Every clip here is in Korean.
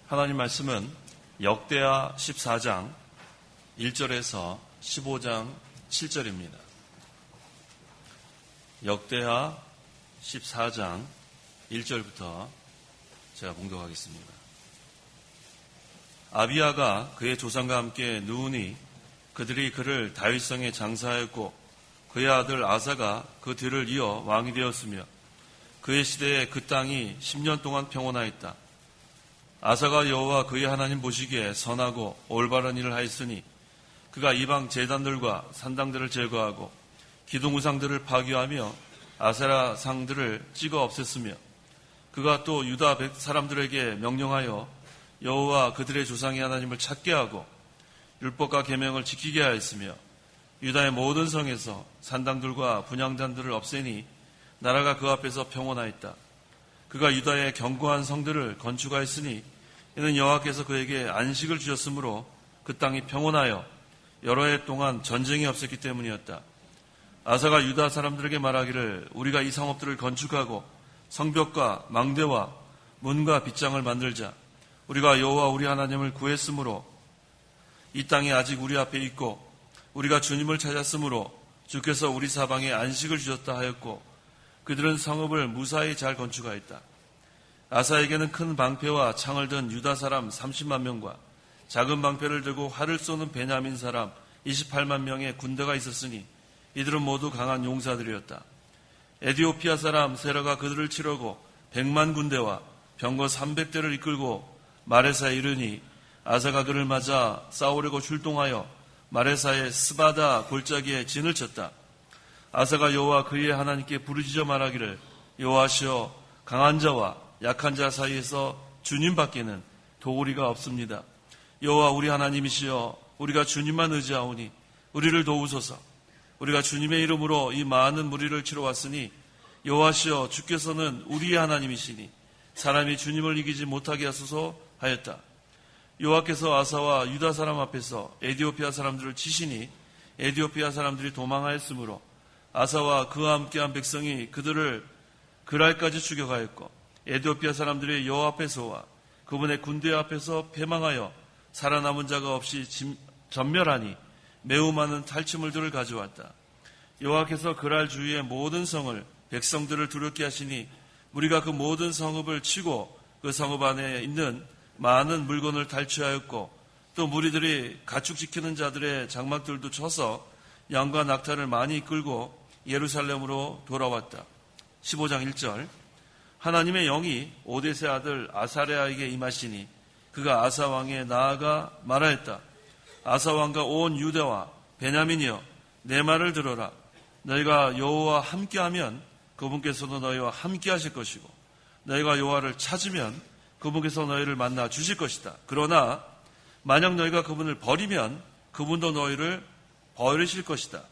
하나님 말씀은 역대하 14장 1절에서 15장 7절입니다. 역대하 14장 1절부터 제가 봉독하겠습니다. 아비야가 그의 조상과 함께 누우니 그들이 그를 다윗성에 장사하였고 그의 아들 아사가 그 뒤를 이어 왕이 되었으며 그의 시대에 그 땅이 10년 동안 평온하였다. 아사가 여호와 그의 하나님 보시기에 선하고 올바른 일을 하였으니 그가 이방 제단들과 산당들을 제거하고 기둥 우상들을 파괴하며 아세라 상들을 찍어 없앴으며 그가 또 유다 사람들에게 명령하여 여호와 그들의 조상의 하나님을 찾게 하고 율법과 계명을 지키게 하였으며 유다의 모든 성에서 산당들과 분향단들을 없애니 나라가 그 앞에서 평온하였다. 그가 유다의 견고한 성들을 건축하였으니 이는 여호와께서 그에게 안식을 주셨으므로 그 땅이 평온하여 여러 해 동안 전쟁이 없었기 때문이었다. 아사가 유다 사람들에게 말하기를 우리가 이 성읍들을 건축하고 성벽과 망대와 문과 빗장을 만들자. 우리가 여호와 우리 하나님을 구했으므로 이 땅이 아직 우리 앞에 있고 우리가 주님을 찾았으므로 주께서 우리 사방에 안식을 주셨다 하였고 그들은 성읍을 무사히 잘 건축하였다. 아사에게는 큰 방패와 창을 든 유다 사람 30만 명과 작은 방패를 들고 활을 쏘는 베냐민 사람 28만 명의 군대가 있었으니 이들은 모두 강한 용사들이었다. 에디오피아 사람 세라가 그들을 치려고 100만 군대와 병거 300대를 이끌고 마레사에 이르니 아사가 그를 맞아 싸우려고 출동하여 마레사의 스바다 골짜기에 진을 쳤다. 아사가 여호와 그의 하나님께 부르짖어 말하기를 여호와시여 강한 자와 약한 자 사이에서 주님밖에는 도우리가 없습니다. 여호와 우리 하나님이시여 우리가 주님만 의지하오니 우리를 도우소서. 우리가 주님의 이름으로 이 많은 무리를 치러 왔으니 여호와시여 주께서는 우리의 하나님이시니 사람이 주님을 이기지 못하게 하소서 하였다. 여호와께서 아사와 유다 사람 앞에서 에디오피아 사람들을 치시니 에디오피아 사람들이 도망하였으므로 아사와 그와 함께한 백성이 그들을 그랄까지 추격하였고 에디오피아 사람들이 여호와 앞에서와 그분의 군대 앞에서 패망하여 살아남은 자가 없이 전멸하니 매우 많은 탈취물들을 가져왔다. 여호와께서 그랄 주위의 모든 성을 백성들을 두렵게 하시니 무리가 그 모든 성읍을 치고 그 성읍 안에 있는 많은 물건을 탈취하였고 또 무리들이 가축 지키는 자들의 장막들도 쳐서 양과 낙타를 많이 끌고 예루살렘으로 돌아왔다. 15장 1절 하나님의 영이 오뎃의 아들 아사랴에게 임하시니 그가 아사 왕에 나아가 말하였다. 아사 왕과 온 유다와 베냐민이여 내 말을 들어라. 너희가 여호와와 함께하면 그분께서도 너희와 함께하실 것이고 너희가 여호와를 찾으면 그분께서 너희를 만나 주실 것이다. 그러나 만약 너희가 그분을 버리면 그분도 너희를 버리실 것이다.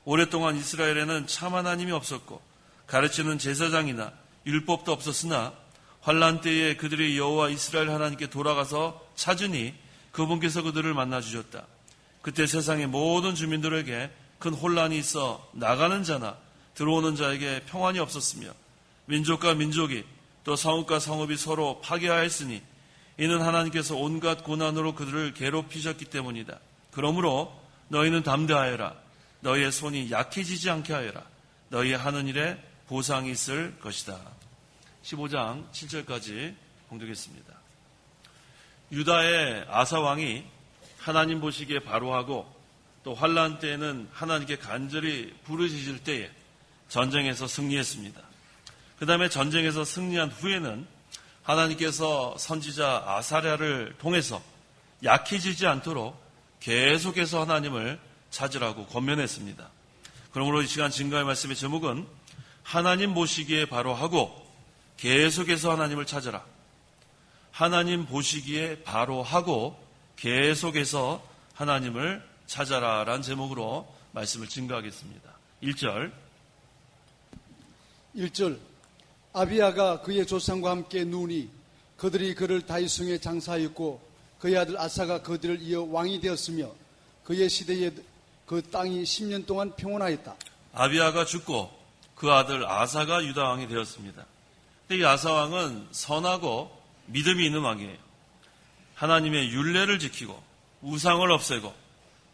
오랫동안 이스라엘에는 참 하나님이 없었고 가르치는 제사장이나 율법도 없었으나 환난 때에 그들이 여호와 이스라엘 하나님께 돌아가서 찾으니 그분께서 그들을 만나 주셨다. 그때 세상의 모든 주민들에게 큰 혼란이 있어 나가는 자나 들어오는 자에게 평안이 없었으며 민족과 민족이 또 성읍과 성읍이 서로 파괴하였으니 이는 하나님께서 온갖 고난으로 그들을 괴롭히셨기 때문이다. 그러므로 너희는 담대하여라. 너희의 손이 약해지지 않게 하여라. 너희의 하는 일에 보상이 있을 것이다. 15장 7절까지 봉독했습니다. 유다의 아사 왕이 하나님 보시기에 바로하고 또 환난 때에는 하나님께 간절히 부르짖을 때에 전쟁에서 승리했습니다. 그 다음에 전쟁에서 승리한 후에는 하나님께서 선지자 아사랴를 통해서 약해지지 않도록 계속해서 하나님을 찾으라고 권면했습니다. 그러므로 이 시간 증거의 말씀의 제목은 하나님 보시기에 바로하고 계속해서 하나님을 찾아라. 하나님 보시기에 바로하고 계속해서 하나님을 찾아라라는 제목으로 말씀을 증거하겠습니다. 1절 아비야가 그의 조상과 함께 누우니 그들이 그를 다윗성에 장사하였고 그의 아들 아사가 그들을 이어 왕이 되었으며 그의 시대에 그 땅이 10년 동안 평온하였다. 아비야가 죽고 그 아들 아사가 유다 왕이 되었습니다. 이 아사 왕은 선하고 믿음이 있는 왕이에요. 하나님의 율례를 지키고 우상을 없애고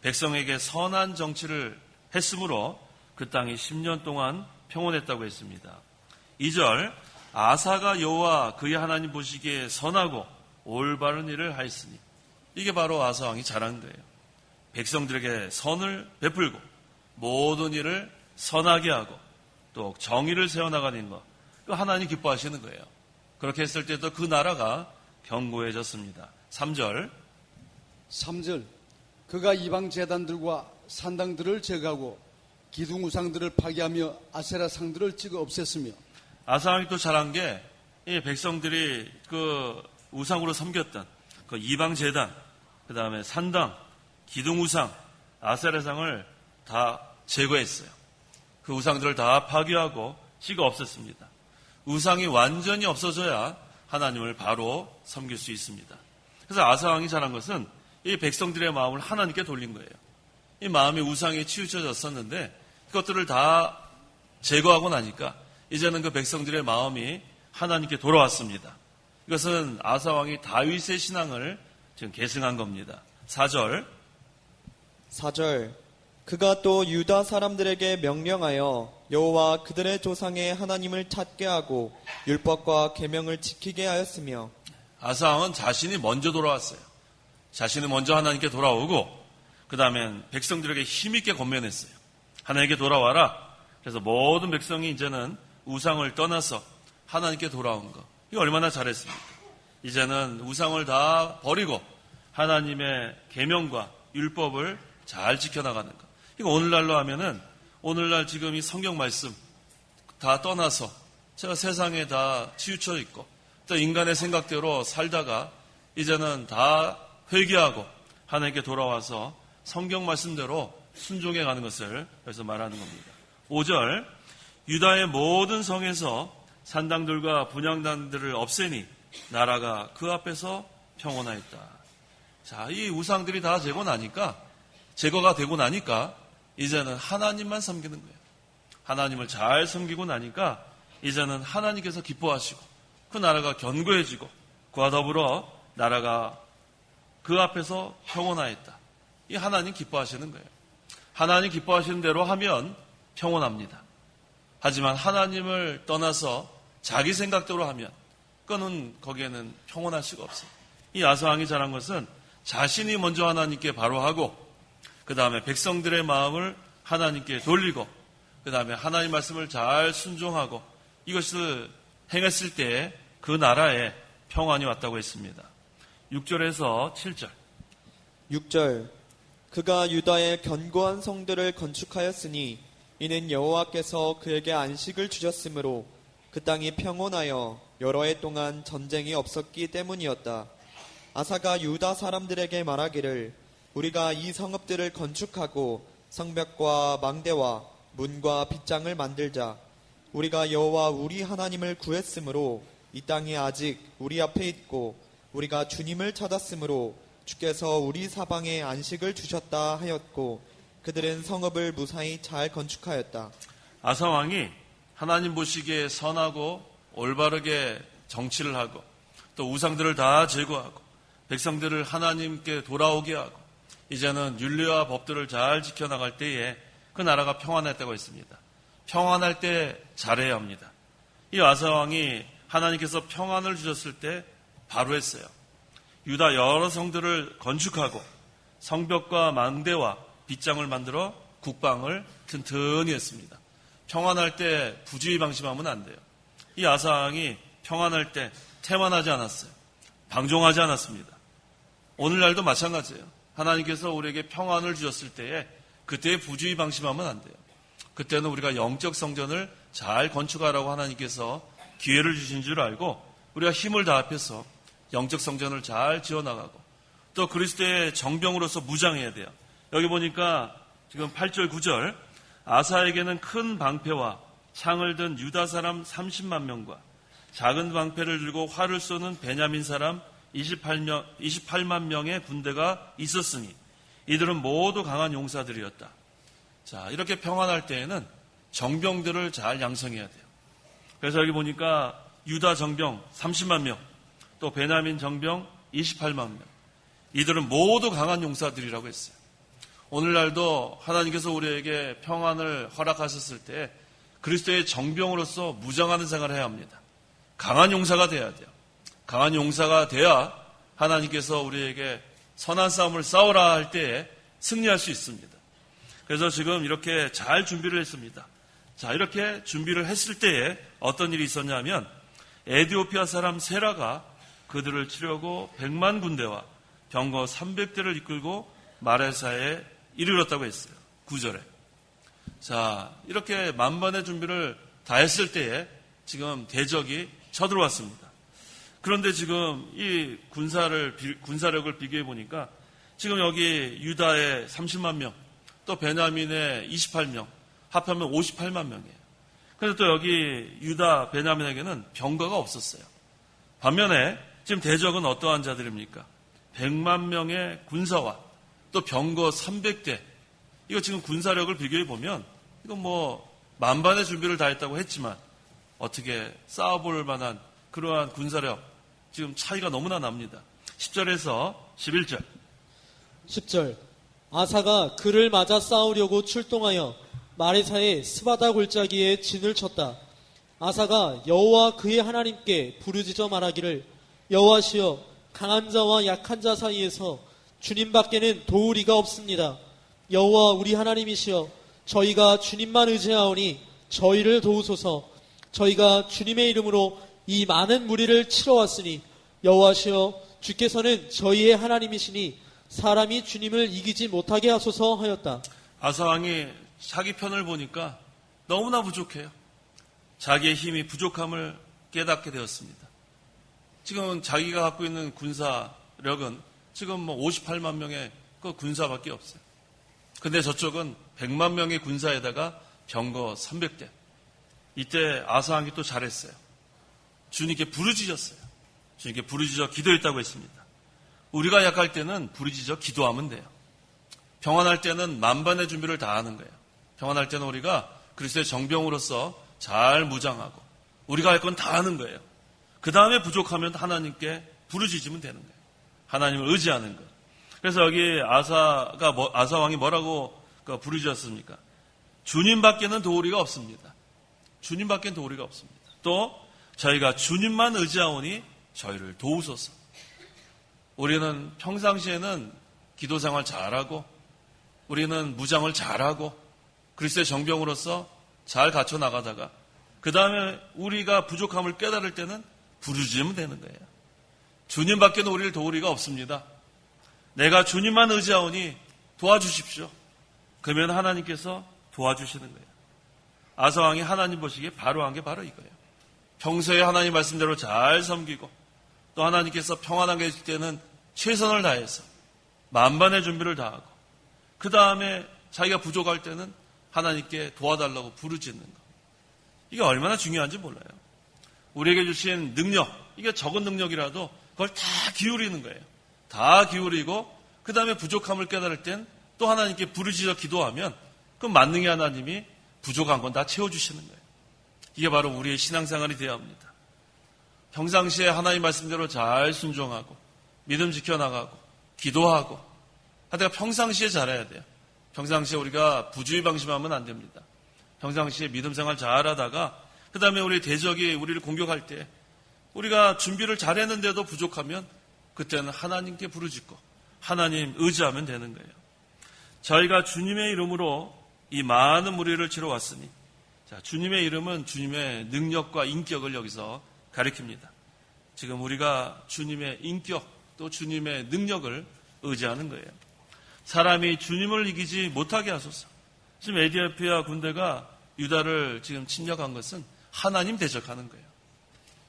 백성에게 선한 정치를 했으므로 그 땅이 10년 동안 평온했다고 했습니다. 2절 아사가 여호와 그의 하나님 보시기에 선하고 올바른 일을 하였으니 이게 바로 아사 왕이 잘한 거예요. 백성들에게 선을 베풀고 모든 일을 선하게 하고 또 정의를 세워나가는 것, 그 하나님 기뻐하시는 거예요. 그렇게 했을 때도 그 나라가 견고해졌습니다. 3절 그가 이방 제단들과 산당들을 제거하고 기둥 우상들을 파괴하며 아세라 상들을 찍어 없앴으며 아사 왕이 또 잘한 게 이 백성들이 그 우상으로 섬겼던 그 이방 제단, 그 다음에 산당, 기둥 우상, 아세라상을 다 제거했어요. 그 우상들을 다 파괴하고 찍어 없앴습니다. 우상이 완전히 없어져야 하나님을 바로 섬길 수 있습니다. 그래서 아사 왕이 잘한 것은 이 백성들의 마음을 하나님께 돌린 거예요. 이 마음이 우상에 치우쳐졌었는데 그것들을 다 제거하고 나니까 이제는 그 백성들의 마음이 하나님께 돌아왔습니다. 이것은 아사 왕이 다윗의 신앙을 지금 계승한 겁니다. 4절 그가 또 유다 사람들에게 명령하여 여호와 그들의 조상의 하나님을 찾게 하고 율법과 계명을 지키게 하였으며 아사 왕은 자신이 먼저 돌아왔어요. 자신이 먼저 하나님께 돌아오고 그 다음엔 백성들에게 힘있게 권면했어요. 하나님께 돌아와라. 그래서 모든 백성이 이제는 우상을 떠나서 하나님께 돌아온 거. 이거 얼마나 잘했습니까? 이제는 우상을 다 버리고 하나님의 계명과 율법을 잘 지켜나가는 거. 이거 오늘날로 하면은 오늘날 지금 이 성경 말씀 다 떠나서 제가 세상에 다 치우쳐 있고 또 인간의 생각대로 살다가 이제는 다 회개하고 하나님께 돌아와서 성경 말씀대로 순종해 가는 것을 그래서 말하는 겁니다. 5절 유다의 모든 성에서 산당들과 분향단들을 없애니 나라가 그 앞에서 평온하였다. 자, 이 우상들이 다 제거가 되고 나니까 이제는 하나님만 섬기는 거예요. 하나님을 잘 섬기고 나니까 이제는 하나님께서 기뻐하시고 그 나라가 견고해지고 그와 더불어 나라가 그 앞에서 평온하였다. 이 하나님 기뻐하시는 거예요. 하나님 기뻐하시는 대로 하면 평온합니다. 하지만 하나님을 떠나서 자기 생각대로 하면 그거는 거기에는 평온할 수가 없어요. 이 아사 왕이 잘한 것은 자신이 먼저 하나님께 바로 하고 그 다음에 백성들의 마음을 하나님께 돌리고 그 다음에 하나님 말씀을 잘 순종하고 이것을 행했을 때 그 나라에 평안이 왔다고 했습니다. 6절에서 7절 6절 그가 유다의 견고한 성들을 건축하였으니 이는 여호와께서 그에게 안식을 주셨으므로 그 땅이 평온하여 여러 해 동안 전쟁이 없었기 때문이었다. 아사가 유다 사람들에게 말하기를 우리가 이 성읍들을 건축하고 성벽과 망대와 문과 빗장을 만들자. 우리가 여호와 우리 하나님을 구했으므로 이 땅이 아직 우리 앞에 있고 우리가 주님을 찾았으므로 주께서 우리 사방에 안식을 주셨다 하였고 그들은 성읍을 무사히 잘 건축하였다. 아사 왕이 하나님 보시기에 선하고 올바르게 정치를 하고 또 우상들을 다 제거하고 백성들을 하나님께 돌아오게 하고 이제는 율례와 법들을 잘 지켜나갈 때에 그 나라가 평안했다고 했습니다. 평안할 때 잘해야 합니다. 이 아사 왕이 하나님께서 평안을 주셨을 때 바로 했어요. 유다 여러 성들을 건축하고 성벽과 망대와 빗장을 만들어 국방을 튼튼히 했습니다. 평안할 때 부주의 방심하면 안 돼요. 이 아사 왕이 평안할 때 태만하지 않았어요. 방종하지 않았습니다. 오늘날도 마찬가지예요. 하나님께서 우리에게 평안을 주셨을 때에 그때의 부주의 방심하면 안 돼요. 그때는 우리가 영적 성전을 잘 건축하라고 하나님께서 기회를 주신 줄 알고 우리가 힘을 다합해서 영적 성전을 잘 지어나가고 또 그리스도의 정병으로서 무장해야 돼요. 여기 보니까 지금 8절 9절 아사에게는 큰 방패와 창을 든 유다 사람 30만 명과 작은 방패를 들고 활을 쏘는 베냐민 사람 28만 명의 군대가 있었으니 이들은 모두 강한 용사들이었다. 자, 이렇게 평안할 때에는 정병들을 잘 양성해야 돼요. 그래서 여기 보니까 유다 정병 30만 명, 또 베냐민 정병 28만 명. 이들은 모두 강한 용사들이라고 했어요. 오늘날도 하나님께서 우리에게 평안을 허락하셨을 때 그리스도의 정병으로서 무장하는 생활을 해야 합니다. 강한 용사가 돼야 돼요. 강한 용사가 돼야 하나님께서 우리에게 선한 싸움을 싸우라 할 때에 승리할 수 있습니다. 그래서 지금 이렇게 잘 준비를 했습니다. 자, 이렇게 준비를 했을 때에 어떤 일이 있었냐면 에디오피아 사람 세라가 그들을 치려고 100만 군대와 병거 300대를 이끌고 마레사에 이르렀다고 했어요. 9절에. 자, 이렇게 만반의 준비를 다 했을 때에 지금 대적이 쳐들어왔습니다. 그런데 지금 이 군사력을 비교해 보니까 지금 여기 유다의 30만 명, 또 베냐민의 28명, 합하면 58만 명이에요. 그래서 또 여기 유다, 베냐민에게는 병거가 없었어요. 반면에 지금 대적은 어떠한 자들입니까? 100만 명의 군사와 또 병거 300대. 이거 지금 군사력을 비교해 보면 이건 뭐 만반의 준비를 다 했다고 했지만 어떻게 싸워볼 만한 그러한 군사력 지금 차이가 너무나 납니다. 10절에서 11절. 10절 아사가 그를 맞아 싸우려고 출동하여 마레사의 스바다 골짜기에 진을 쳤다. 아사가 여호와 그의 하나님께 부르짖어 말하기를 여호와시여 강한 자와 약한 자 사이에서 주님밖에는 도우리가 없습니다. 여호와 우리 하나님이시여 저희가 주님만 의지하오니 저희를 도우소서. 저희가 주님의 이름으로 이 많은 무리를 치러 왔으니 여호와시여 주께서는 저희의 하나님이시니 사람이 주님을 이기지 못하게 하소서 하였다. 아사 왕이 자기 편을 보니까 너무나 부족해요. 자기의 힘이 부족함을 깨닫게 되었습니다. 지금 자기가 갖고 있는 군사력은 지금 뭐 58만 명의 그 군사밖에 없어요. 근데 저쪽은 100만 명의 군사에다가 병거 300대. 이때 아사 왕이 또 잘했어요. 주님께 부르짖었어요. 주님께 부르짖어 기도했다고 했습니다. 우리가 약할 때는 부르짖어 기도하면 돼요. 평안할 때는 만반의 준비를 다 하는 거예요. 평안할 때는 우리가 그리스도의 정병으로서 잘 무장하고 우리가 할 건 다 하는 거예요. 그 다음에 부족하면 하나님께 부르짖으면 되는 거예요. 하나님을 의지하는 거예요. 그래서 여기 아사 왕이 뭐라고 부르짖었습니까? 주님밖에는 도우리가 없습니다. 주님밖에는 도우리가 없습니다. 또 저희가 주님만 의지하오니 저희를 도우소서. 우리는 평상시에는 기도 생활 잘하고 우리는 무장을 잘하고 그리스도의 정병으로서 잘 갖춰 나가다가 그 다음에 우리가 부족함을 깨달을 때는 부르짖으면 되는 거예요. 주님밖에는 우리를 도우리가 없습니다. 내가 주님만 의지하오니 도와주십시오. 그러면 하나님께서 도와주시는 거예요. 아사 왕이 하나님 보시기에 바로 한 게 바로 이거예요. 평소에 하나님 말씀대로 잘 섬기고 또 하나님께서 평안하게 해줄 때는 최선을 다해서 만반의 준비를 다하고 그 다음에 자기가 부족할 때는 하나님께 도와달라고 부르짖는 거. 이게 얼마나 중요한지 몰라요. 우리에게 주신 능력, 이게 적은 능력이라도 그걸 다 기울이는 거예요. 다 기울이고 그 다음에 부족함을 깨달을 땐 또 하나님께 부르짖어 기도하면 그 만능의 하나님이 부족한 건 다 채워주시는 거예요. 이게 바로 우리의 신앙생활이 되어야 합니다. 평상시에 하나님 말씀대로 잘 순종하고 믿음 지켜나가고 기도하고 하다가 평상시에 잘해야 돼요. 평상시에 우리가 부주의방심하면 안 됩니다. 평상시에 믿음 생활 잘하다가 그 다음에 우리 대적이 우리를 공격할 때 우리가 준비를 잘했는데도 부족하면 그때는 하나님께 부르짖고 하나님 의지하면 되는 거예요. 저희가 주님의 이름으로 이 많은 무리를 치러 왔으니 자, 주님의 이름은 주님의 능력과 인격을 여기서 가리킵니다. 지금 우리가 주님의 인격 또 주님의 능력을 의지하는 거예요. 사람이 주님을 이기지 못하게 하소서. 지금 에디오피아 군대가 유다를 지금 침략한 것은 하나님 대적하는 거예요.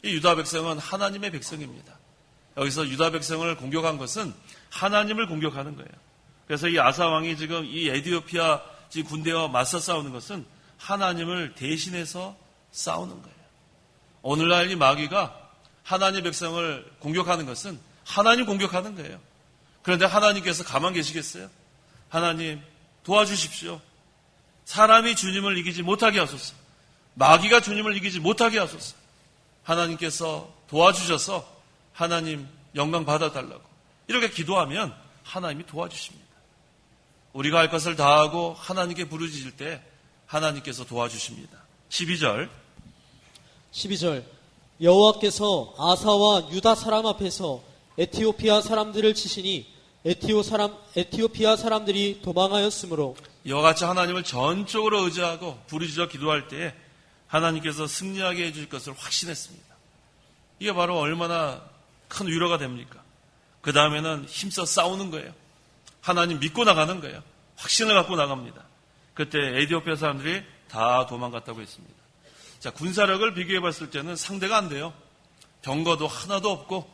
이 유다 백성은 하나님의 백성입니다. 여기서 유다 백성을 공격한 것은 하나님을 공격하는 거예요. 그래서 이 아사 왕이 지금 이 에디오피아 군대와 맞서 싸우는 것은 하나님을 대신해서 싸우는 거예요. 오늘날 이 마귀가 하나님 백성을 공격하는 것은 하나님 공격하는 거예요. 그런데 하나님께서 가만 계시겠어요? 하나님 도와주십시오. 사람이 주님을 이기지 못하게 하소서. 마귀가 주님을 이기지 못하게 하소서. 하나님께서 도와주셔서 하나님 영광 받아달라고 이렇게 기도하면 하나님이 도와주십니다. 우리가 할 것을 다하고 하나님께 부르짖을 때 하나님께서 도와주십니다. 12절 여호와께서 아사와 유다 사람 앞에서 에티오피아 사람들을 치시니 에티오피아 사람들이 도망하였으므로 이와 같이 하나님을 전적으로 의지하고 부르짖어 기도할 때에 하나님께서 승리하게 해줄 것을 확신했습니다. 이게 바로 얼마나 큰 위로가 됩니까? 그 다음에는 힘써 싸우는 거예요. 하나님 믿고 나가는 거예요. 확신을 갖고 나갑니다. 그때 에티오피아 사람들이 다 도망갔다고 했습니다. 자, 군사력을 비교해 봤을 때는 상대가 안 돼요. 병거도 하나도 없고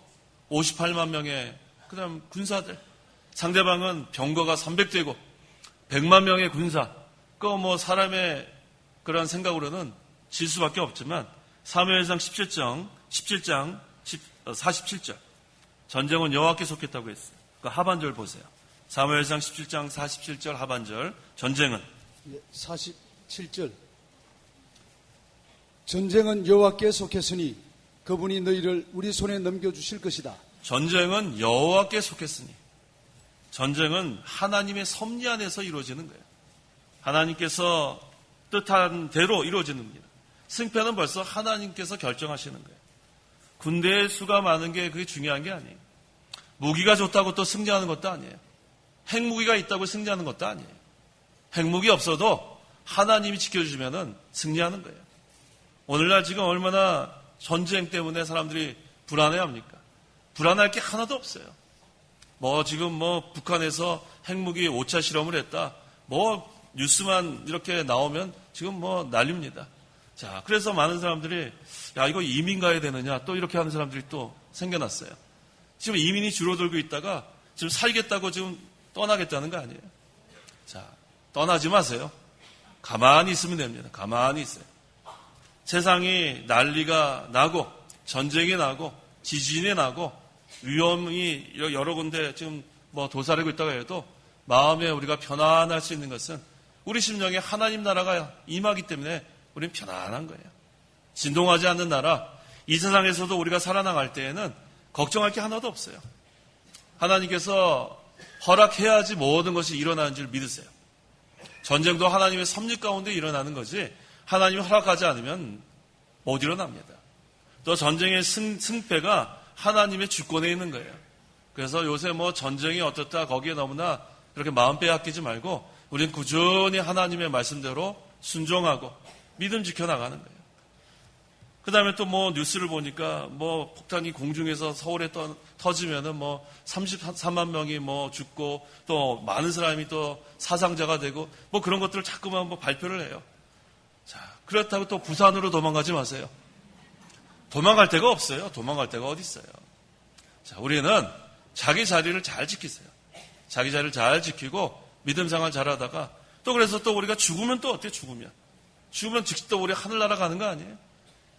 58만 명의 그다음 군사들. 상대방은 병거가 300대고 100만 명의 군사. 그 사람의 그런 생각으로는 질 수밖에 없지만 사무엘상 17장 47절 전쟁은 여호와께 속했다고 했어요. 그 하반절 보세요. 사무엘상 17장 47절 하반절 전쟁은 47절 전쟁은 여호와께 속했으니 그분이 너희를 우리 손에 넘겨주실 것이다. 전쟁은 여호와께 속했으니 전쟁은 하나님의 섭리 안에서 이루어지는 거예요. 하나님께서 뜻한 대로 이루어지는 겁니다. 승패는 벌써 하나님께서 결정하시는 거예요. 군대의 수가 많은 게 그게 중요한 게 아니에요. 무기가 좋다고 또 승리하는 것도 아니에요. 핵무기가 있다고 승리하는 것도 아니에요. 핵무기 없어도 하나님이 지켜주시면 승리하는 거예요. 오늘날 지금 얼마나 전쟁 때문에 사람들이 불안해합니까? 불안할 게 하나도 없어요. 지금 북한에서 핵무기 5차 실험을 했다. 뉴스만 이렇게 나오면 지금 난립니다. 자, 그래서 많은 사람들이 이거 이민 가야 되느냐 또 이렇게 하는 사람들이 또 생겨났어요. 지금 이민이 줄어들고 있다가 지금 살겠다고 지금 떠나겠다는 거 아니에요. 자, 떠나지 마세요. 가만히 있으면 됩니다. 가만히 있어요. 세상이 난리가 나고 전쟁이 나고 지진이 나고 위험이 여러 군데 지금 도사리고 있다고 해도 마음에 우리가 편안할 수 있는 것은 우리 심령에 하나님 나라가 임하기 때문에 우리는 편안한 거예요. 진동하지 않는 나라, 이 세상에서도 우리가 살아나갈 때에는 걱정할 게 하나도 없어요. 하나님께서 허락해야지 모든 것이 일어나는 줄 믿으세요. 전쟁도 하나님의 섭리 가운데 일어나는 거지 하나님이 허락하지 않으면 못 일어납니다. 또 전쟁의 승패가 하나님의 주권에 있는 거예요. 그래서 요새 전쟁이 어떻다 거기에 너무나 그렇게 마음 빼앗기지 말고 우리는 꾸준히 하나님의 말씀대로 순종하고 믿음 지켜나가는 거예요. 그 다음에 또 뉴스를 보니까 폭탄이 공중에서 서울에 터지면은 33만 명이 죽고 또 많은 사람이 또 사상자가 되고 그런 것들을 자꾸만 발표를 해요. 자, 그렇다고 또 부산으로 도망가지 마세요. 도망갈 데가 없어요. 도망갈 데가 어디 있어요. 자, 우리는 자기 자리를 잘 지키세요. 자기 자리를 잘 지키고 믿음 생활 잘하다가 또 그래서 또 우리가 죽으면 또 어때요? 죽으면 즉시 또 우리 하늘나라 가는 거 아니에요?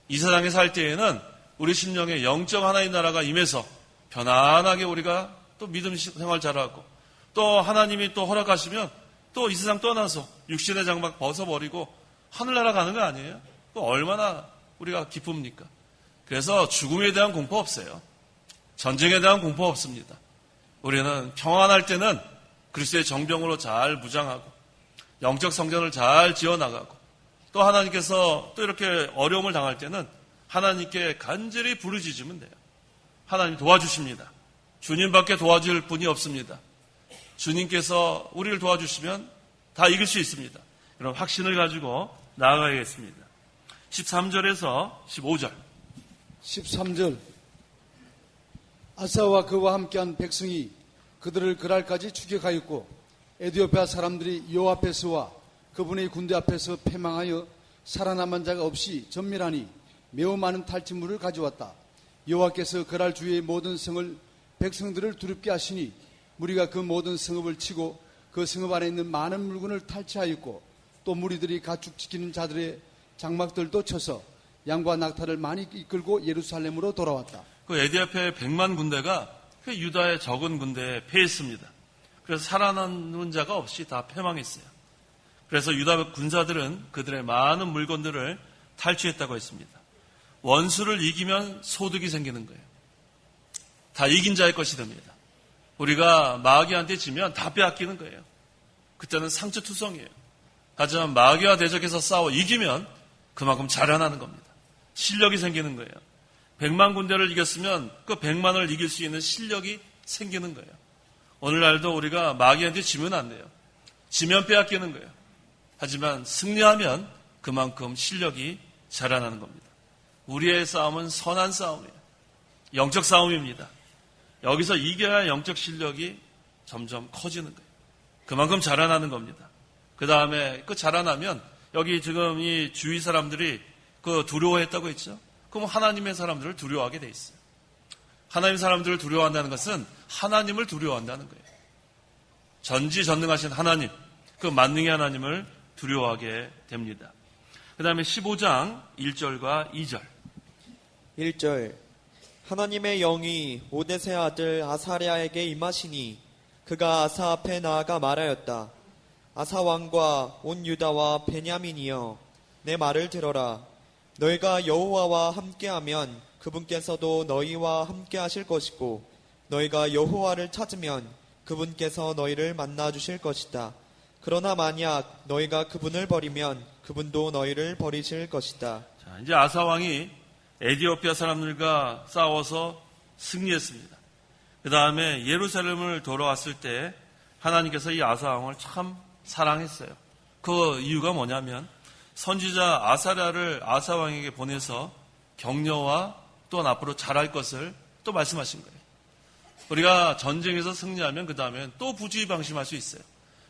이 세상에 살 때에는 우리 심령에 영적 하나님 나라가 임해서 편안하게 우리가 또 믿음 생활 잘하고 또 하나님이 또 허락하시면 또 이 세상 떠나서 육신의 장막 벗어버리고 하늘나라 가는 거 아니에요? 또 얼마나 우리가 기쁩니까? 그래서 죽음에 대한 공포 없어요. 전쟁에 대한 공포 없습니다. 우리는 평안할 때는 그리스도의 정병으로 잘 무장하고 영적 성전을 잘 지어나가고 또 하나님께서 또 이렇게 어려움을 당할 때는 하나님께 간절히 부르짖으면 돼요. 하나님 도와주십니다. 주님밖에 도와줄 분이 없습니다. 주님께서 우리를 도와주시면 다 이길 수 있습니다. 이런 확신을 가지고 나아가야겠습니다. 13절에서 15절 13절 아사와 그와 함께한 백성이 그들을 그랄까지 추격하였고 에티오피아 사람들이 여호와 앞에서와 그분의 군대 앞에서 패망하여 살아남은 자가 없이 전멸하니 매우 많은 탈취물을 가져왔다. 여호와께서 그랄 주의 모든 성을 백성들을 두렵게 하시니 무리가 그 모든 성읍을 치고 그 성읍 안에 있는 많은 물건을 탈취하였고 또 무리들이 가축 지키는 자들의 장막들도 쳐서 양과 낙타를 많이 이끌고 예루살렘으로 돌아왔다. 그 에티오피아의 100만 군대가 그 유다의 적은 군대에 패했습니다. 그래서 살아남은 자가 없이 다 패망했어요. 그래서 유다 군사들은 그들의 많은 물건들을 탈취했다고 했습니다. 원수를 이기면 소득이 생기는 거예요. 다 이긴 자의 것이 됩니다. 우리가 마귀한테 지면 다 빼앗기는 거예요. 그때는 상처투성이에요. 하지만 마귀와 대적해서 싸워 이기면 그만큼 자라나는 겁니다. 실력이 생기는 거예요. 100만 군대를 이겼으면 그 100만을 이길 수 있는 실력이 생기는 거예요. 오늘날도 우리가 마귀한테 지면 안 돼요. 지면 빼앗기는 거예요. 하지만 승리하면 그만큼 실력이 자라나는 겁니다. 우리의 싸움은 선한 싸움이에요. 영적 싸움입니다. 여기서 이겨야 영적 실력이 점점 커지는 거예요. 그만큼 자라나는 겁니다. 그 다음에 그 자라나면 여기 지금 이 주위 사람들이 그 두려워했다고 했죠. 그럼 하나님의 사람들을 두려워하게 돼 있어요. 하나님 사람들을 두려워한다는 것은 하나님을 두려워한다는 거예요. 전지전능하신 하나님, 그 만능의 하나님을 두려워하게 됩니다. 그 다음에 15장 1절과 2절. 1절 하나님의 영이 오뎃의 아들 아사랴에게 임하시니 그가 아사 앞에 나아가 말하였다. 아사 왕과 온 유다와 베냐민이여 내 말을 들어라. 너희가 여호와와 함께하면 그분께서도 너희와 함께하실 것이고 너희가 여호와를 찾으면 그분께서 너희를 만나 주실 것이다. 그러나 만약 너희가 그분을 버리면 그분도 너희를 버리실 것이다. 자, 이제 아사 왕이 에디오피아 사람들과 싸워서 승리했습니다. 그 다음에 예루살렘을 돌아왔을 때 하나님께서 이 아사 왕을 참 사랑했어요. 그 이유가 뭐냐면 선지자 아사랴를 아사 왕에게 보내서 격려와 또한 앞으로 잘할 것을 또 말씀하신 거예요. 우리가 전쟁에서 승리하면 그 다음에 또 부주의방심할 수 있어요.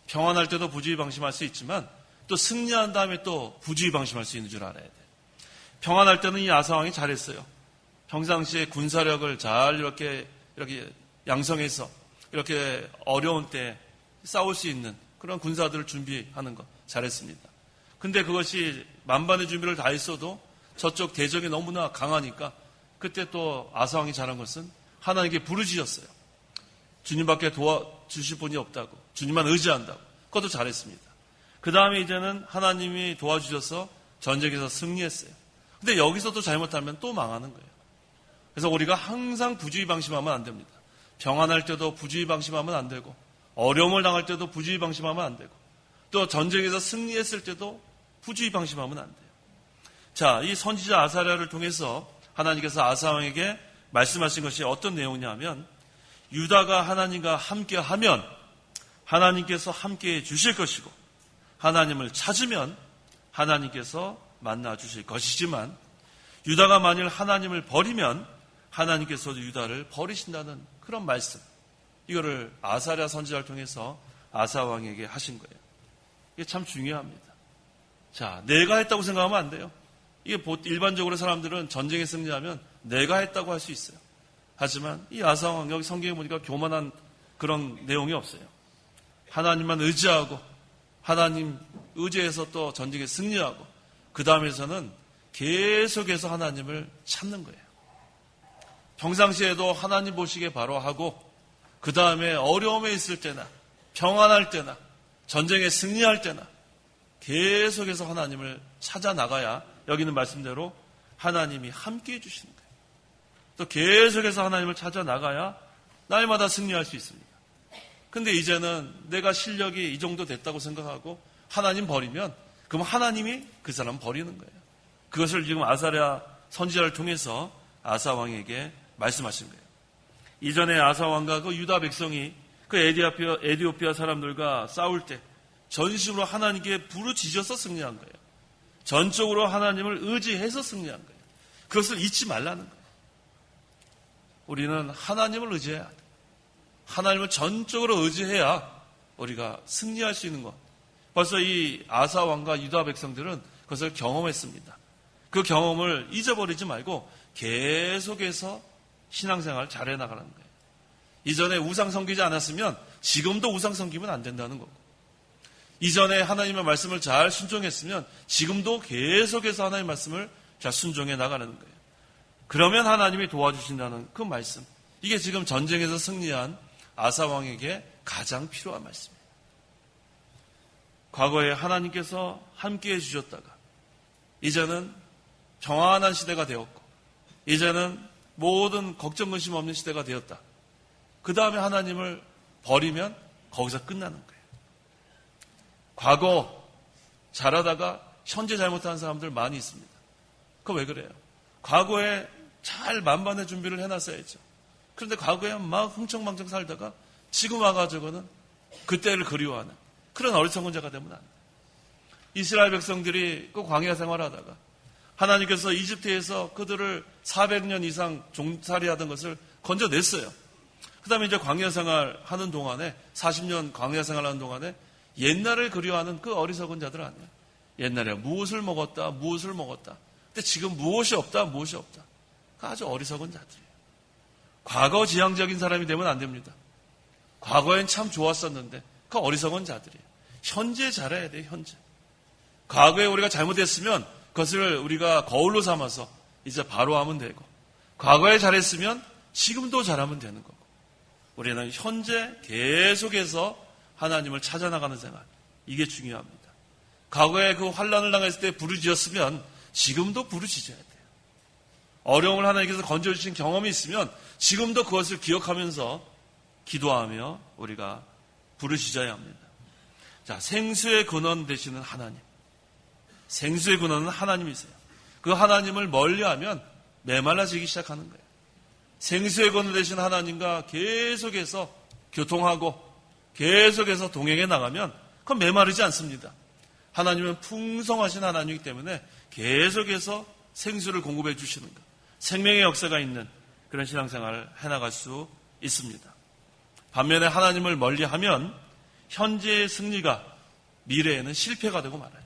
평안할 때도 부주의방심할 수 있지만 또 승리한 다음에 또 부주의방심할 수 있는 줄 알아야 돼요. 평안할 때는 이 아사 왕이 잘했어요. 평상시에 군사력을 잘 이렇게 양성해서 이렇게 어려운 때 싸울 수 있는 그런 군사들을 준비하는 거 잘했습니다. 근데 그것이 만반의 준비를 다 했어도 저쪽 대적이 너무나 강하니까 그때 또 아사 왕이 잘한 것은 하나님께 부르짖었어요. 주님밖에 도와주실 분이 없다고. 주님만 의지한다고. 그것도 잘했습니다. 그 다음에 이제는 하나님이 도와주셔서 전쟁에서 승리했어요. 근데 여기서도 잘못하면 또 망하는 거예요. 그래서 우리가 항상 부주의방심하면 안 됩니다. 평안할 때도 부주의방심하면 안 되고 어려움을 당할 때도 부주의방심하면 안 되고 또 전쟁에서 승리했을 때도 부주의방심하면 안 돼요. 자, 이 선지자 아사랴를 통해서 하나님께서 아사 왕에게 말씀하신 것이 어떤 내용이냐면 유다가 하나님과 함께하면 하나님께서 함께해 주실 것이고 하나님을 찾으면 하나님께서 만나 주실 것이지만 유다가 만일 하나님을 버리면 하나님께서도 유다를 버리신다는 그런 말씀, 이거를 아사랴 선지자를 통해서 아사 왕에게 하신 거예요. 이게 참 중요합니다. 자, 내가 했다고 생각하면 안 돼요. 이게 일반적으로 사람들은 전쟁에 승리하면 내가 했다고 할 수 있어요. 하지만 이 아사 왕, 여기 성경에 보니까 교만한 그런 내용이 없어요. 하나님만 의지하고 하나님 의지해서 또 전쟁에 승리하고 그 다음에서는 계속해서 하나님을 찾는 거예요. 평상시에도 하나님 보시기에 바로 하고 그 다음에 어려움에 있을 때나 평안할 때나 전쟁에 승리할 때나 계속해서 하나님을 찾아 나가야 여기는 말씀대로 하나님이 함께해 주시는 거예요. 또 계속해서 하나님을 찾아 나가야 날마다 승리할 수 있습니다. 근데 이제는 내가 실력이 이 정도 됐다고 생각하고 하나님 버리면 그럼 하나님이 그 사람 버리는 거예요. 그것을 지금 아사랴 선지자를 통해서 아사 왕에게 말씀하신 거예요. 이전에 아사 왕과 그 유다 백성이 그 에디오피아 사람들과 싸울 때 전심으로 하나님께 부르짖어서 승리한 거예요. 전적으로 하나님을 의지해서 승리한 거예요. 그것을 잊지 말라는 거예요. 우리는 하나님을 의지해야 돼요. 하나님을 전적으로 의지해야 우리가 승리할 수 있는 것. 벌써 이 아사 왕과 유다 백성들은 그것을 경험했습니다. 그 경험을 잊어버리지 말고 계속해서 신앙생활을 잘해 나가는 거예요. 이전에 우상 섬기지 않았으면 지금도 우상 섬기면 안 된다는 거고, 이전에 하나님의 말씀을 잘 순종했으면 지금도 계속해서 하나님의 말씀을 잘 순종해 나가는 거예요. 그러면 하나님이 도와주신다는 그 말씀, 이게 지금 전쟁에서 승리한 아사 왕에게 가장 필요한 말씀이에요. 과거에 하나님께서 함께해 주셨다가 이제는 평안한 시대가 되었고 이제는 모든 걱정 근심 없는 시대가 되었다. 그 다음에 하나님을 버리면 거기서 끝나는 거예요. 과거 잘하다가 현재 잘못하는 사람들 많이 있습니다. 그거 왜 그래요? 과거에 잘 만반의 준비를 해놨어야죠. 그런데 과거에 막 흥청망청 살다가 지금 와가지고는 그때를 그리워하는 그런 어리석은 자가 되면 안 돼요. 이스라엘 백성들이 그 광야 생활하다가 하나님께서 이집트에서 그들을 400년 이상 종살이하던 것을 건져냈어요. 그 다음에 이제 광야 생활하는 동안에 40년 광야 생활하는 동안에 옛날을 그리워하는 그 어리석은 자들 아니에요. 옛날에 무엇을 먹었다. 근데 지금 무엇이 없다. 그 아주 어리석은 자들이에요. 과거 지향적인 사람이 되면 안 됩니다. 과거엔 참 좋았었는데 그 어리석은 자들이에요. 현재 잘해야 돼요. 현재. 과거에 우리가 잘못했으면 그것을 우리가 거울로 삼아서 이제 바로 하면 되고, 과거에 잘했으면 지금도 잘하면 되는 거고, 우리는 현재 계속해서 하나님을 찾아나가는 생활, 이게 중요합니다. 과거에 그 환난을 당했을 때 부르짖었으면 지금도 부르짖어야 돼요. 어려움을 하나님께서 건져주신 경험이 있으면 지금도 그것을 기억하면서 기도하며 우리가 부르짖어야 합니다. 자, 생수의 근원 되시는 하나님. 생수의 근원은 하나님이세요. 그 하나님을 멀리하면 메말라지기 시작하는 거예요. 생수의 근원 되신 하나님과 계속해서 교통하고 계속해서 동행해 나가면 그건 메마르지 않습니다. 하나님은 풍성하신 하나님이기 때문에 계속해서 생수를 공급해 주시는 것, 생명의 역사가 있는 그런 신앙생활을 해나갈 수 있습니다. 반면에 하나님을 멀리하면 현재의 승리가 미래에는 실패가 되고 말아요.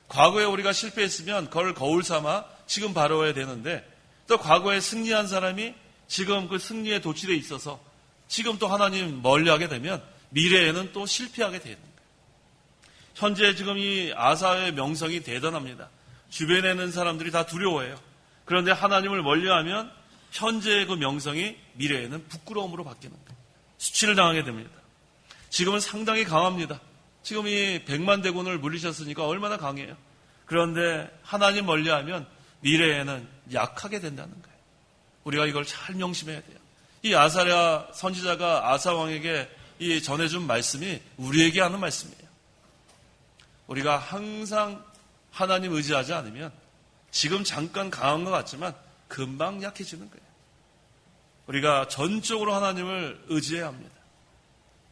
과거에 우리가 실패했으면 그걸 거울 삼아 지금 바라봐야 되는데, 또 과거에 승리한 사람이 지금 그 승리에 도취되어 있어서 지금 또 하나님 멀리하게 되면 미래에는 또 실패하게 되는 거예요. 현재 지금 이 아사의 명성이 대단합니다. 주변에 있는 사람들이 다 두려워해요. 그런데 하나님을 멀리하면 현재의 그 명성이 미래에는 부끄러움으로 바뀌는 거예요. 수치를 당하게 됩니다. 지금은 상당히 강합니다. 지금 이 100만 대군을 물리셨으니까 얼마나 강해요. 그런데 하나님 멀리하면 미래에는 약하게 된다는 거예요. 우리가 이걸 잘 명심해야 돼요. 이 아사랴 선지자가 아사 왕에게 이 전해준 말씀이 우리에게 하는 말씀이에요. 우리가 항상 하나님 의지하지 않으면 지금 잠깐 강한 것 같지만 금방 약해지는 거예요. 우리가 전적으로 하나님을 의지해야 합니다.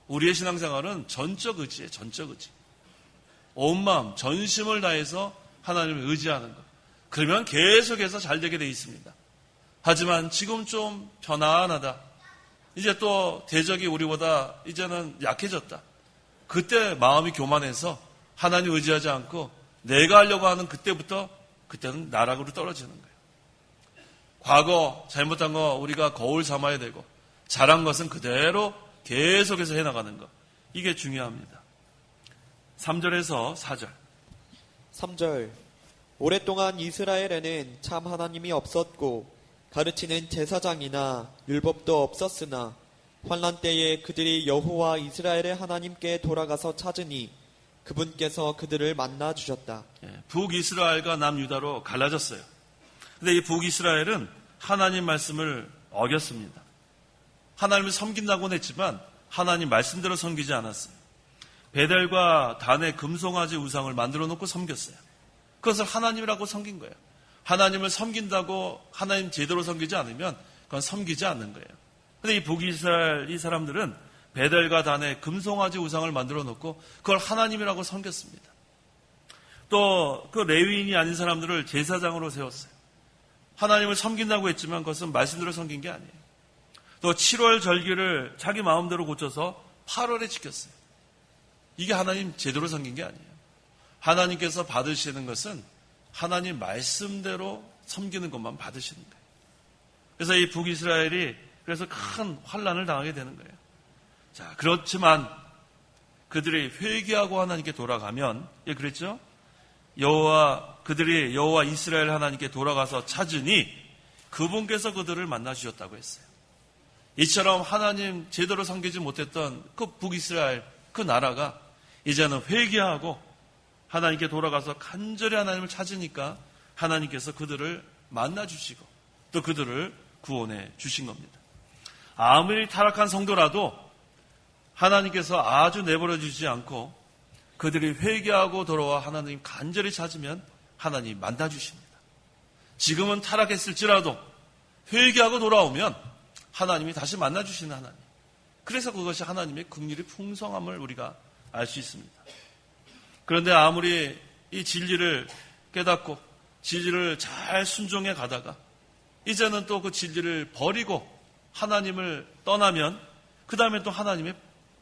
우리의 신앙생활은 전적 의지예요. 전적 의지. 온 마음, 전심을 다해서 하나님을 의지하는 것. 그러면 계속해서 잘 되게 돼 있습니다. 하지만 지금 좀 편안하다. 이제 또 대적이 우리보다 이제는 약해졌다. 그때 마음이 교만해서 하나님 의지하지 않고 내가 하려고 하는 그때는 나락으로 떨어지는 거예요. 과거 잘못한 거 우리가 거울 삼아야 되고, 잘한 것은 그대로 계속해서 해나가는 것. 이게 중요합니다. 3절에서 4절. 3절. 오랫동안 이스라엘에는 참 하나님이 없었고 가르치는 제사장이나 율법도 없었으나 환난 때에 그들이 여호와 이스라엘의 하나님께 돌아가서 찾으니 그분께서 그들을 만나 주셨다. 북이스라엘과 남유다로 갈라졌어요. 근데 이 북이스라엘은 하나님 말씀을 어겼습니다. 하나님을 섬긴다고는 했지만 하나님 말씀대로 섬기지 않았어요. 베델과 단의 금송아지 우상을 만들어 놓고 섬겼어요. 그것을 하나님이라고 섬긴 거예요. 하나님을 섬긴다고 하나님 제대로 섬기지 않으면 그건 섬기지 않는 거예요. 근데 이 북이스라엘 이 사람들은 베델과 단의 금송아지 우상을 만들어 놓고 그걸 하나님이라고 섬겼습니다. 또 그 레위인이 아닌 사람들을 제사장으로 세웠어요. 하나님을 섬긴다고 했지만 그것은 말씀대로 섬긴 게 아니에요. 또 7월 절기를 자기 마음대로 고쳐서 8월에 지켰어요. 이게 하나님 제대로 섬긴 게 아니에요. 하나님께서 받으시는 것은 하나님 말씀대로 섬기는 것만 받으시는 거예요. 그래서 이 북이스라엘이 그래서 큰 환난을 당하게 되는 거예요. 자, 그렇지만 그들이 회개하고 하나님께 돌아가면, 예, 그랬죠? 그들이 여호와 이스라엘 하나님께 돌아가서 찾으니 그분께서 그들을 만나 주셨다고 했어요. 이처럼 하나님 제대로 섬기지 못했던 그 북이스라엘 그 나라가 이제는 회개하고 하나님께 돌아가서 간절히 하나님을 찾으니까 하나님께서 그들을 만나 주시고 또 그들을 구원해 주신 겁니다. 아무리 타락한 성도라도 하나님께서 아주 내버려 주지 않고 그들이 회개하고 돌아와 하나님 간절히 찾으면 하나님 만나주십니다. 지금은 타락했을지라도 회개하고 돌아오면 하나님이 다시 만나주시는 하나님. 그래서 그것이 하나님의 긍휼의 풍성함을 우리가 알 수 있습니다. 그런데 아무리 이 진리를 깨닫고 진리를 잘 순종해 가다가 이제는 또 그 진리를 버리고 하나님을 떠나면 그 다음에 또 하나님의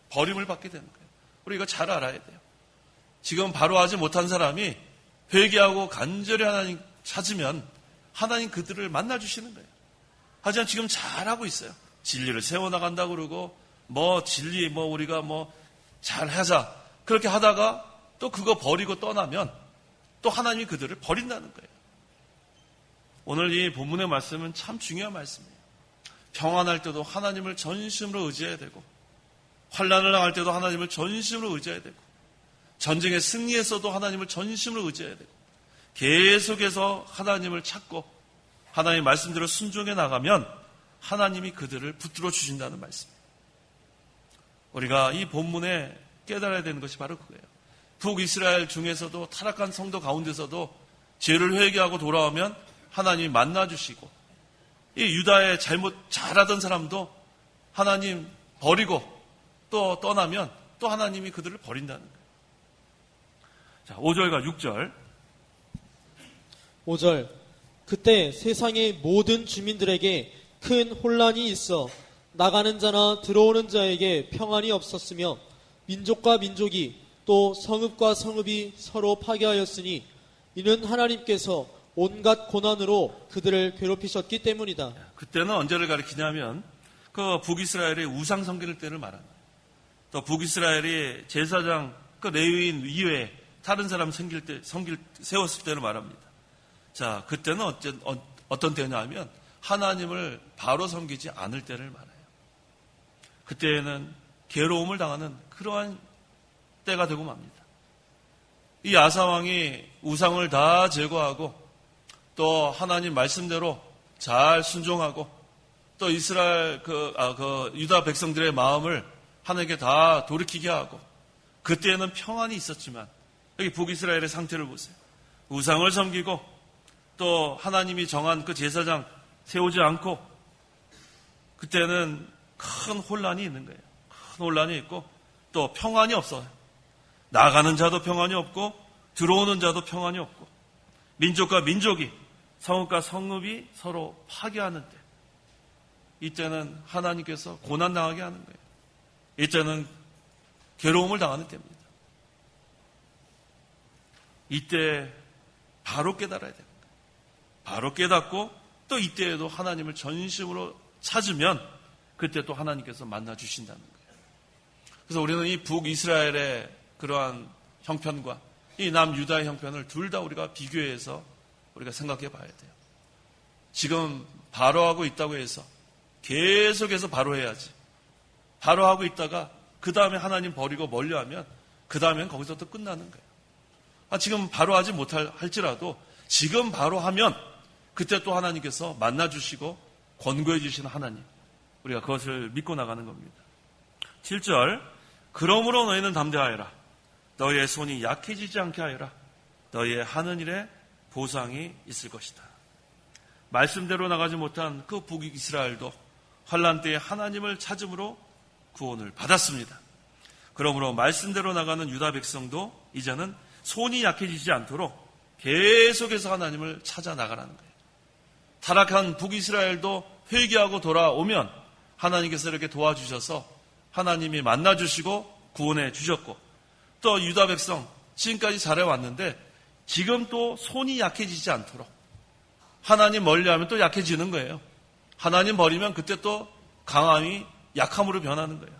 버림을 받게 되는 거예요. 우리가 잘 알아야 돼요. 지금 바로 하지 못한 사람이 회개하고 간절히 하나님 찾으면 하나님 그들을 만나주시는 거예요. 하지만 지금 잘하고 있어요. 진리를 세워나간다고 그러고 진리 우리가 잘하자 그렇게 하다가 또 그거 버리고 떠나면 또 하나님이 그들을 버린다는 거예요. 오늘 이 본문의 말씀은 참 중요한 말씀이에요. 평안할 때도 하나님을 전심으로 의지해야 되고 환난을 당할 때도 하나님을 전심으로 의지해야 되고 전쟁의 승리에서도 하나님을 전심으로 의지해야 되고 계속해서 하나님을 찾고 하나님의 말씀대로 순종해 나가면 하나님이 그들을 붙들어 주신다는 말씀이에요. 우리가 이 본문에 깨달아야 되는 것이 바로 그거예요. 북이스라엘 중에서도 타락한 성도 가운데서도 죄를 회개하고 돌아오면 하나님이 만나주시고 이 유다의 잘하던 사람도 하나님 버리고 또 떠나면 또 하나님이 그들을 버린다는 거예요. 자, 5절과 6절. 5절. 그때 세상의 모든 주민들에게 큰 혼란이 있어 나가는 자나 들어오는 자에게 평안이 없었으며 민족과 민족이 또 성읍과 성읍이 서로 파괴하였으니 이는 하나님께서 온갖 고난으로 그들을 괴롭히셨기 때문이다. 그때는 언제를 가리키냐면 그 북이스라엘의 우상 섬길 때를 말합니다. 또 북이스라엘이 제사장 그 레위인 이외에 다른 사람 세웠을 때를 말합니다. 자, 그때는 어떤 때냐면 하나님을 바로 섬기지 않을 때를 말해요. 그때에는 괴로움을 당하는 그러한 때가 되고 맙니다. 이 아사 왕이 우상을 다 제거하고 또 하나님 말씀대로 잘 순종하고 또 이스라엘 유다 백성들의 마음을 하나님께 다 돌이키게 하고 그때에는 평안이 있었지만 여기 북이스라엘의 상태를 보세요. 우상을 섬기고 또 하나님이 정한 그 제사장 세우지 않고 그때는 큰 혼란이 있는 거예요. 큰 혼란이 있고 또 평안이 없어요. 나가는 자도 평안이 없고 들어오는 자도 평안이 없고 민족과 민족이 성읍과 성읍이 서로 파괴하는 때 이때는 하나님께서 고난당하게 하는 거예요. 이때는 괴로움을 당하는 때입니다. 이때 바로 깨달아야 됩니다. 바로 깨닫고 또 이때에도 하나님을 전심으로 찾으면 그때 또 하나님께서 만나주신다는 거예요. 그래서 우리는 이 북이스라엘의 그러한 형편과 이 남유다의 형편을 둘 다 우리가 비교해서 우리가 생각해 봐야 돼요. 지금 바로 하고 있다고 해서 계속해서 바로 해야지. 바로 하고 있다가 그 다음에 하나님 버리고 멀리하면 그 다음엔 거기서 또 끝나는 거예요. 지금 바로 하지 못할지라도 지금 바로 하면 그때 또 하나님께서 만나주시고 권고해 주시는 하나님. 우리가 그것을 믿고 나가는 겁니다. 7절. 그러므로 너희는 담대하여라. 너희의 손이 약해지지 않게 하여라. 너희의 하는 일에 보상이 있을 것이다. 말씀대로 나가지 못한 그 북이스라엘도 환난 때에 하나님을 찾음으로 구원을 받았습니다. 그러므로 말씀대로 나가는 유다 백성도 이제는 손이 약해지지 않도록 계속해서 하나님을 찾아 나가라는 거예요. 타락한 북이스라엘도 회개하고 돌아오면 하나님께서 이렇게 도와주셔서 하나님이 만나주시고 구원해 주셨고 또 유다 백성 지금까지 잘해왔는데 지금 또 손이 약해지지 않도록 하나님 멀리하면 또 약해지는 거예요. 하나님 버리면 그때 또 강함이 약함으로 변하는 거예요.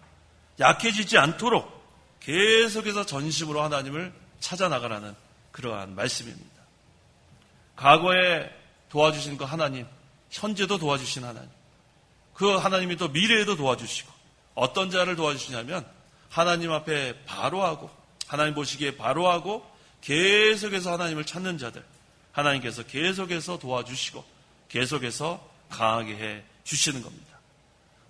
약해지지 않도록 계속해서 전심으로 하나님을 찾아 나가라는 그러한 말씀입니다. 과거에 도와주신 그 하나님, 현재도 도와주신 하나님, 그 하나님이 또 미래에도 도와주시고 어떤 자를 도와주시냐면 하나님 앞에 바로하고 하나님 보시기에 바로하고 계속해서 하나님을 찾는 자들 하나님께서 계속해서 도와주시고 계속해서 강하게 해 주시는 겁니다.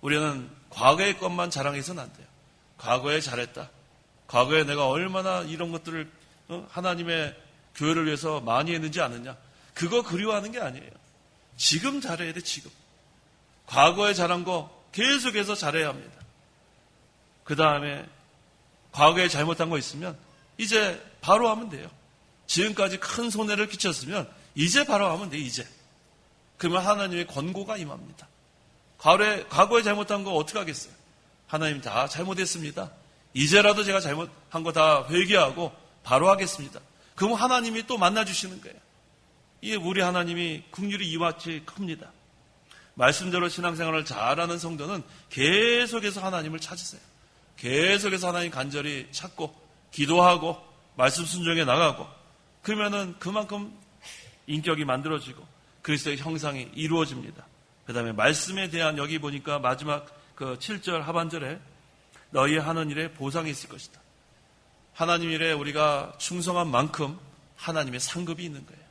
우리는 과거의 것만 자랑해서는 안 돼요. 과거에 잘했다. 과거에 내가 얼마나 이런 것들을 하나님의 교회를 위해서 많이 했는지 아느냐. 그거 그리워하는 게 아니에요. 지금 잘해야 돼, 지금. 과거에 잘한 거 계속해서 잘해야 합니다. 그 다음에 과거에 잘못한 거 있으면 이제 바로 하면 돼요. 지금까지 큰 손해를 끼쳤으면 이제 바로 하면 돼요, 이제. 그러면 하나님의 권고가 임합니다. 과거에 잘못한 거 어떻게 하겠어요? 하나님 다 잘못했습니다. 이제라도 제가 잘못한 거 다 회개하고 바로 하겠습니다. 그럼 하나님이 또 만나주시는 거예요. 이게 우리 하나님이 긍휼이 이같이 큽니다. 말씀대로 신앙생활을 잘하는 성도는 계속해서 하나님을 찾으세요. 계속해서 하나님 간절히 찾고 기도하고 말씀 순종해 나가고 그러면은 그만큼 인격이 만들어지고 그리스도의 형상이 이루어집니다. 그 다음에 말씀에 대한 여기 보니까 마지막 그 7절 하반절에 너희 하는 일에 보상이 있을 것이다. 하나님 일에 우리가 충성한 만큼 하나님의 상급이 있는 거예요.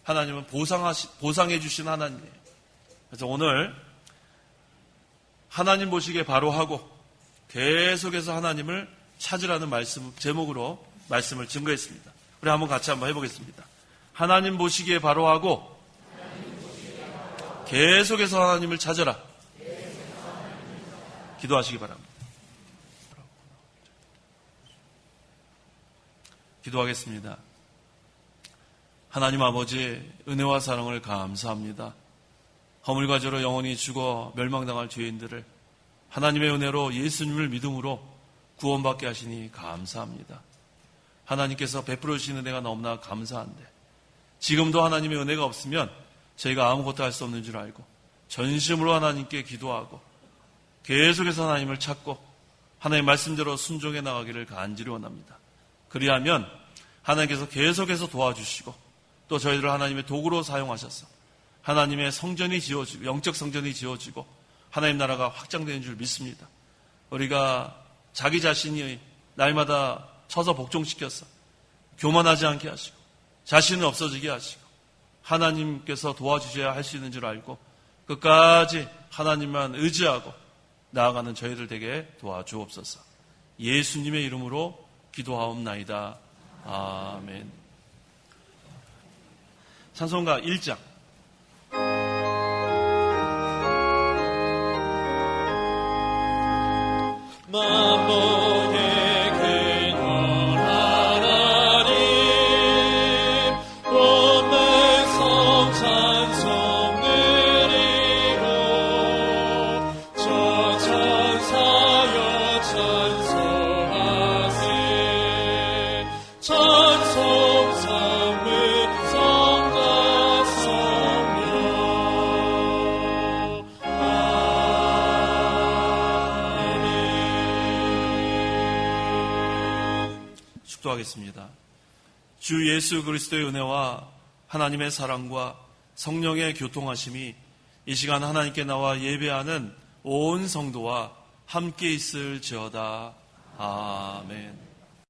하나님은 보상해 주신 하나님이에요. 그래서 오늘 하나님 보시기에 바로 하고 계속해서 하나님을 찾으라는 말씀 제목으로 말씀을 증거했습니다. 우리 한번 같이 한번 해보겠습니다. 하나님 보시기에 바로 하고 계속해서 하나님을 찾아라. 기도하시기 바랍니다. 기도하겠습니다. 하나님 아버지 은혜와 사랑을 감사합니다. 허물과 죄로 영원히 죽어 멸망당할 죄인들을 하나님의 은혜로 예수님을 믿음으로 구원받게 하시니 감사합니다. 하나님께서 베풀어 주시는 은혜가 너무나 감사한데 지금도 하나님의 은혜가 없으면 저희가 아무것도 할 수 없는 줄 알고 전심으로 하나님께 기도하고 계속해서 하나님을 찾고 하나님의 말씀대로 순종해 나가기를 간절히 원합니다. 그리하면 하나님께서 계속해서 도와주시고 또 저희들을 하나님의 도구로 사용하셔서 하나님의 성전이 지어지고 영적 성전이 지어지고 하나님 나라가 확장되는 줄 믿습니다. 우리가 자기 자신이 날마다 쳐서 복종시켜서 교만하지 않게 하시고 자신은 없어지게 하시고 하나님께서 도와주셔야 할 수 있는 줄 알고 끝까지 하나님만 의지하고 나아가는 저희들 되게 도와주옵소서. 예수님의 이름으로 기도하옵나이다. 아멘. 찬송가 1장. 만번의 근원 하나님 온 백성 찬송 드리고 저 천사여 찬송하세 찬송 성문 성가 성령 축도하겠습니다. 주 예수 그리스도의 은혜와 하나님의 사랑과 성령의 교통하심이 이 시간 하나님께 나와 예배하는 온 성도와 함께 있을지어다. 아멘.